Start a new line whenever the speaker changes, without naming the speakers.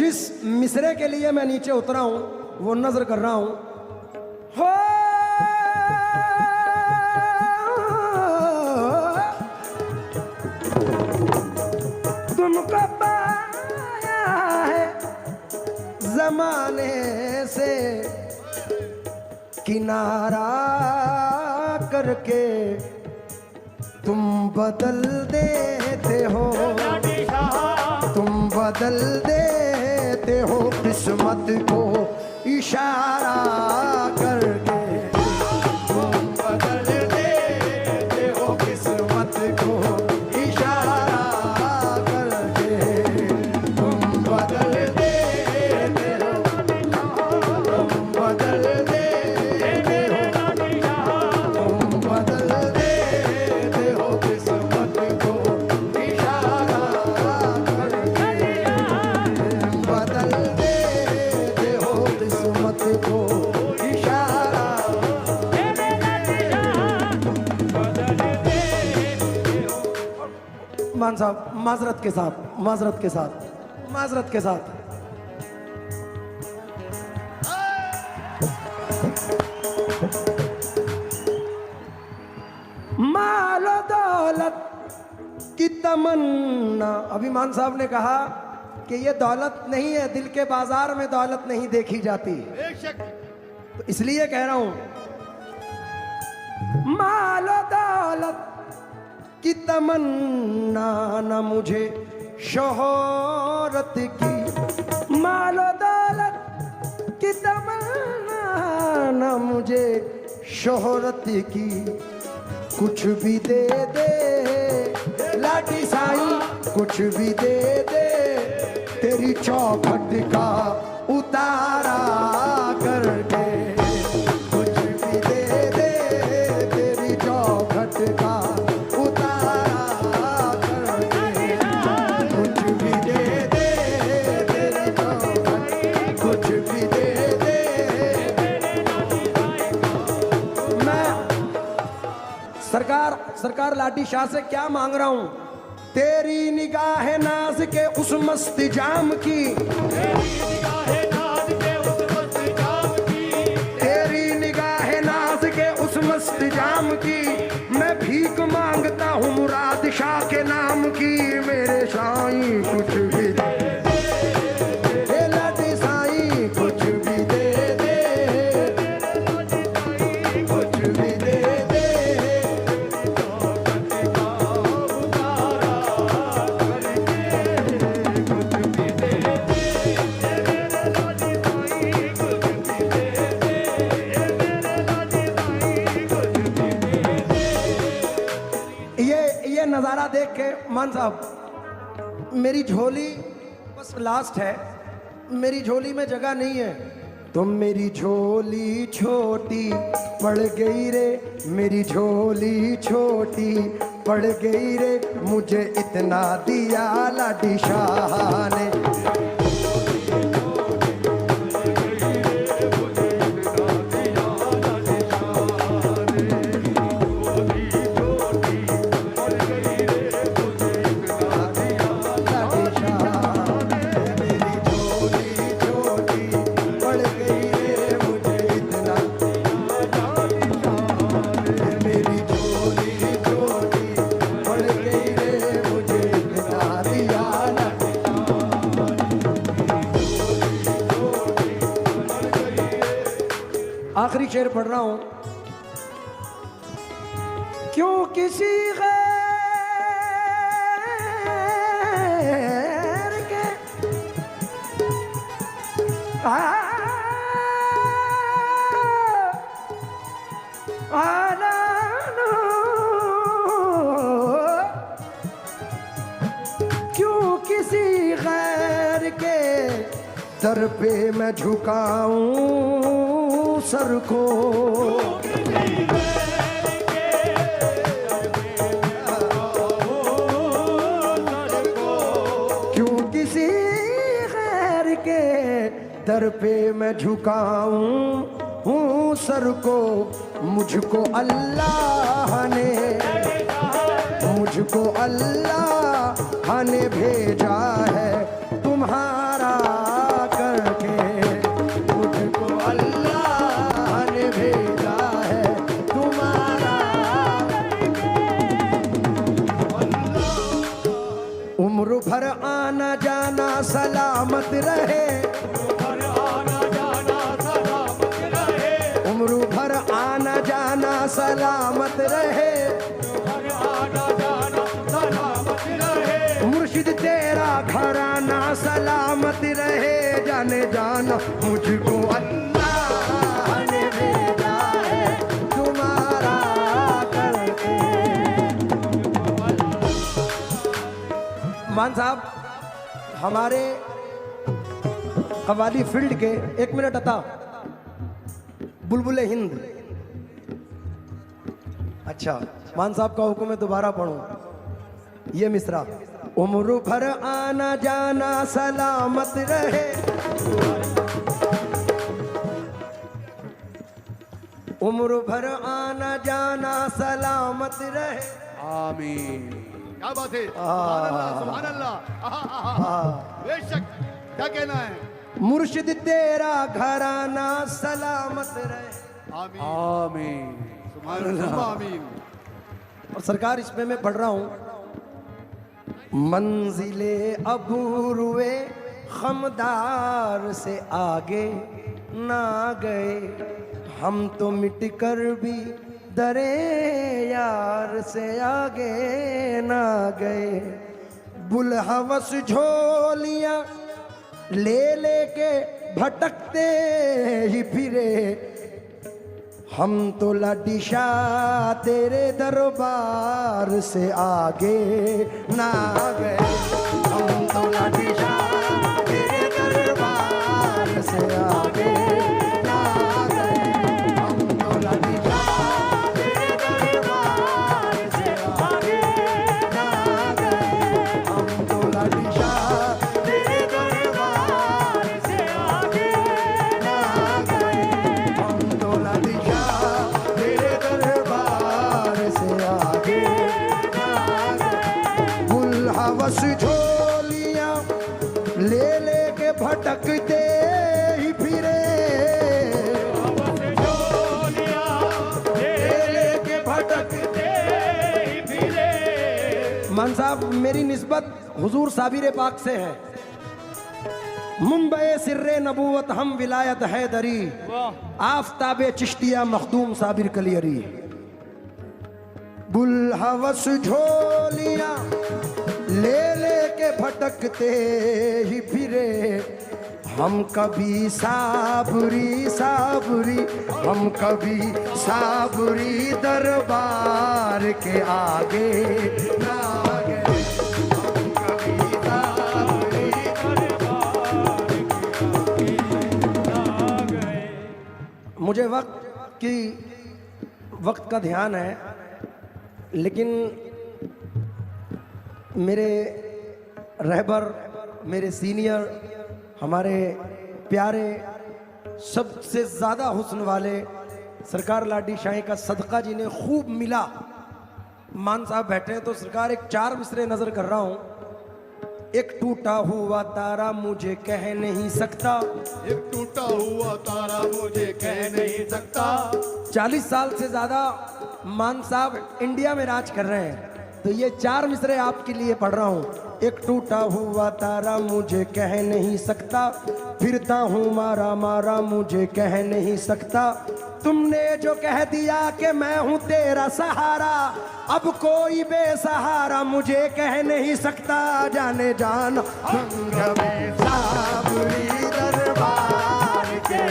जिस मिसरे के लिए मैं नीचे उतरा हूं वो नजर कर रहा हूं। हो तुमको पाया है जमाने से किनारा करके तुम बदल देते हो, तुम बदल देते हो किस्मत को इशारा करके, तुम बदल देते हो किस्मत को इशारा करके, तुम बदल देते हो, तुम बदल देते हो, तुम बदल देते हो किस्मत को इशारा करके, तुम बदल देते हो किस्मत को इशारा। मान साहब माजरत के साथ, माजरत के साथ, माजरत के साथ। मालो दौलत की तमन्ना, अभी मान साहब ने कहा कि ये दौलत नहीं है, दिल के बाजार में दौलत नहीं देखी जाती, तो इसलिए कह रहा हूं मालो दौलत की तमन्ना न मुझे शोहरत की, मालो दौलत की तमन्ना न मुझे शोहरत की, कुछ भी दे दे लाठी साईं, कुछ भी दे दे तेरी चौखट का उतारा करके, कुछ भी दे दे तेरी चौखट का उतारा करके, कुछ भी दे दे तेरी चौखट, कुछ भी दे दे। मैं सरकार लाठी शाह से क्या मांग रहा हूं? तेरी निगाह नाज के उस मस्त जाम की, तेरी निगाह नाज के उस मस्त जाम की, मैं भीख मांगता हूँ मुराद शाह के नाम की, मेरे साईं कुछ भी दे दे लाठी साईं, कुछ भी दे दे, कुछ भी दे दे। ये नज़ारा देख के मान साहब, मेरी झोली बस लास्ट है, मेरी झोली में जगह नहीं है, तो मेरी झोली छोटी पड़ गई रे, मेरी झोली छोटी पड़ गई रे, मुझे इतना दिया लाठी शाह ने, आखिरी शेर पढ़ रहा हूं। क्यों किसी गैर के क्यों किसी गैर के दर पे मैं झुकाऊं सर को, क्यों किसी गैर के दर पे मैं झुकाऊं सर को, मुझको अल्लाह ने भेजा है तुम्हारा जाना सलामत रहे, उम्र भर आना जाना सलामत रहे, मुर्शिद तेरा घराना सलामत रहे, जाने जाना मुझको अल्लाह ने भेजा है तुम्हारा करके। मान साहब हमारे कव्वाली फील्ड के, एक मिनट अता, बुलबुल हिंद। अच्छा मान साहब का हुक्म है दोबारा पढ़ूं ये मिसरा। उम्र भर आना जाना सलामत रहे, उम्र भर आना जाना सलामत रहे।
आमीन। क्या बात है, सुभान अल्लाह, बेशक, क्या कहना है।
मुर्शिद तेरा घराना सलामत रहे।
आमीन आमीन, सुभान अल्लाह, आमीन।
और सरकार इसमें मैं पढ़ रहा हूं, मंजिले अबूरुए खमदार से आगे ना गए, हम तो मिट कर भी दरे यार से आगे ना गए। बुलहवस झोलियां ले लेके भटकते ही फिरे, हम तो लाडीशा तेरे दरबार से आगे ना गए, हम तो लाडीशा तेरे दरबार से आगे ना गए, हम तो लाडीशा तेरे दरबार से आगे ना गए, हम तो लाडीशा तेरे दरबार से आगे ना गए, हम तो लाडीशा तेरे दरबार से आगे ना गए। बुलहवस झोलियां ले लेके भटकते ही फिरे, ले लेके भटकते ही फिरे। मान साहब मेरी निस्बत हुजूर साबिर पाक से है। मुंबई सिर्रे नबूवत हम विलायत हैदरी, आफताबे चिश्तिया मखदूम साबिर कलियरी। बुलहवस झोलियां ले लेके भटकते ही फिरे, हम कभी साबरी साबरी, हम कभी साबरी दरबार के आगे ना गए, हम कभी साबरी दरबार के आगे ना गए। मुझे वक्त का ध्यान है, लेकिन मेरे रहबर, मेरे सीनियर, हमारे प्यारे, सबसे ज़्यादा हुस्न वाले सरकार लाडी शाही का सदका जिन्हें खूब मिला, मान साहब बैठे हैं तो सरकार एक 4 मिसरे नज़र कर रहा हूँ। एक टूटा हुआ तारा मुझे कह नहीं सकता,
एक टूटा हुआ तारा मुझे कह नहीं सकता।
40 साल से ज़्यादा मान साहब इंडिया में राज कर रहे हैं, तो ये 4 मिसरे आपके लिए पढ़ रहा हूँ। एक टूटा हुआ तारा मुझे कह नहीं सकता, फिरता हूँ मारा मारा मुझे कह नहीं सकता। तुमने जो कह दिया कि मैं हूँ तेरा सहारा, अब कोई बेसहारा मुझे कह नहीं सकता। जाने जान हम कभी साबरी दरबार के